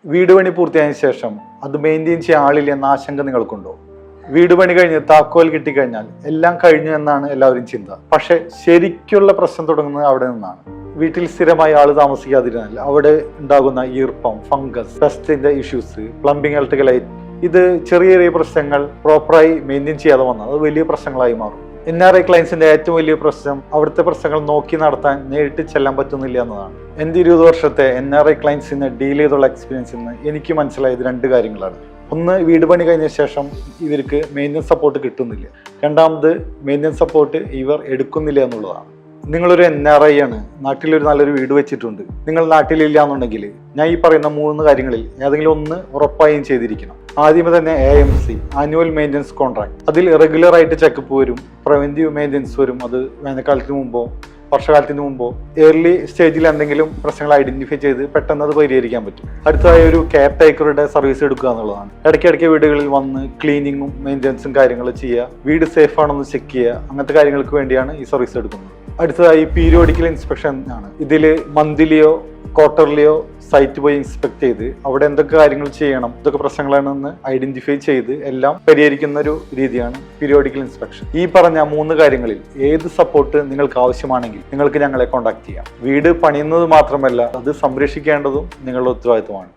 വീട് പണി പൂർത്തിയായതിനു ശേഷം അത് മെയിൻറ്റെയിൻ ചെയ്യാൻ ആളില്ല എന്ന ആശങ്ക നിങ്ങൾക്കുണ്ടോ? വീട് പണി കഴിഞ്ഞ് താക്കോൽ കിട്ടിക്കഴിഞ്ഞാൽ എല്ലാം കഴിഞ്ഞു എന്നാണ് എല്ലാവരും ചിന്ത. പക്ഷെ ശരിക്കുള്ള പ്രശ്നം തുടങ്ങുന്നത് അവിടെ നിന്നാണ്. വീട്ടിൽ സ്ഥിരമായി ആൾ താമസിക്കാതിരുന്നാൽ അവിടെ ഉണ്ടാകുന്ന ഈർപ്പം, ഫംഗസ്, പെസ്റ്റിന്റെ ഇഷ്യൂസ്, പ്ലംബിംഗ്, ഇലക്ട്രിക്കൽ ലൈറ്റ്, ഇത് ചെറിയ ചെറിയ പ്രശ്നങ്ങൾ പ്രോപ്പറായി മെയിൻറ്റെയിൻ ചെയ്യാതെ വന്നാൽ അത് വലിയ പ്രശ്നങ്ങളായി മാറും. NRI ക്ലയൻസിന്റെ ഏറ്റവും വലിയ പ്രശ്നം അവിടുത്തെ പ്രശ്നങ്ങൾ നോക്കി നടത്താൻ നേരിട്ട് ചെല്ലാൻ പറ്റുന്നില്ല എന്നതാണ്. എൻ്റെ 20 വർഷത്തെ NRI ക്ലയൻസിനെ ഡീൽ ചെയ്തുള്ള എക്സ്പീരിയൻസിൽ നിന്ന് എനിക്ക് മനസ്സിലായത് 2 കാര്യങ്ങളാണ്. ഒന്ന്, വീട് പണി കഴിഞ്ഞ ശേഷം ഇവർക്ക് മെയിൻ്റനൻസ് സപ്പോർട്ട് കിട്ടുന്നില്ല. രണ്ടാമത്, മെയിൻ്റനൻസ് സപ്പോർട്ട് ഇവർ എടുക്കുന്നില്ല എന്നുള്ളതാണ്. നിങ്ങളൊരു NRI ആണ്, നാട്ടിലൊരു നല്ലൊരു വീട് വെച്ചിട്ടുണ്ട്, നിങ്ങൾ നാട്ടിലില്ല എന്നുണ്ടെങ്കിൽ ഞാൻ ഈ പറയുന്ന 3 കാര്യങ്ങളിൽ ഏതെങ്കിലും ഒന്ന് ഉറപ്പായും ചെയ്തിരിക്കണം. ആദ്യമേ തന്നെ AMC, ആനുവൽ മെയിൻ്റനൻസ് കോൺട്രാക്ട്. അതിൽ റെഗുലർ ആയിട്ട് ചെക്കപ്പ് വരും, പ്രിവെന്റീവ് മെയിൻ്റനൻസ് വരും. അത് വേനൽക്കാലത്തിന് മുമ്പോ വർഷകാലത്തിന് മുമ്പോ ഏർലി സ്റ്റേജിൽ എന്തെങ്കിലും പ്രശ്നങ്ങൾ ഐഡന്റിഫൈ ചെയ്ത് പെട്ടെന്ന് അത് പരിഹരിക്കാൻ പറ്റും. അടുത്തതായി ഒരു കെയർ ടേക്കറുടെ സർവീസ് എടുക്കുക എന്നുള്ളതാണ്. ഇടയ്ക്കിടയ്ക്ക് വീടുകളിൽ വന്ന് ക്ലീനിങ്ങും മെയിൻ്റനൻസും കാര്യങ്ങൾ ചെയ്യുക, വീട് സേഫ് ആണെന്ന് ചെക്ക് ചെയ്യുക, അങ്ങനത്തെ കാര്യങ്ങൾക്ക് വേണ്ടിയാണ് ഈ സർവീസ് എടുക്കുന്നത്. അടുത്തതായി പീരിയോഡിക്കൽ ഇൻസ്പെക്ഷൻ ആണ്. ഇതിൽ മന്ത്ലിയോ ക്വാർട്ടർലിയോ സൈറ്റ് പോയി ഇൻസ്പെക്ട് ചെയ്ത് അവിടെ എന്തൊക്കെ കാര്യങ്ങൾ ചെയ്യണം, ഇതൊക്കെ പ്രശ്നങ്ങളാണെന്ന് ഐഡന്റിഫൈ ചെയ്ത് എല്ലാം പരിഹരിക്കുന്ന ഒരു രീതിയാണ് പീരിയോഡിക്കൽ ഇൻസ്പെക്ഷൻ. ഈ പറഞ്ഞ 3 കാര്യങ്ങളിൽ ഏത് സപ്പോർട്ട് നിങ്ങൾക്ക് ആവശ്യമാണെങ്കിൽ നിങ്ങൾക്ക് ഞങ്ങളെ കോൺടാക്ട് ചെയ്യാം. വീട് പണിയുന്നത് മാത്രമല്ല, അത് സംരക്ഷിക്കേണ്ടതും നിങ്ങളുടെ ഉത്തരവാദിത്തമാണ്.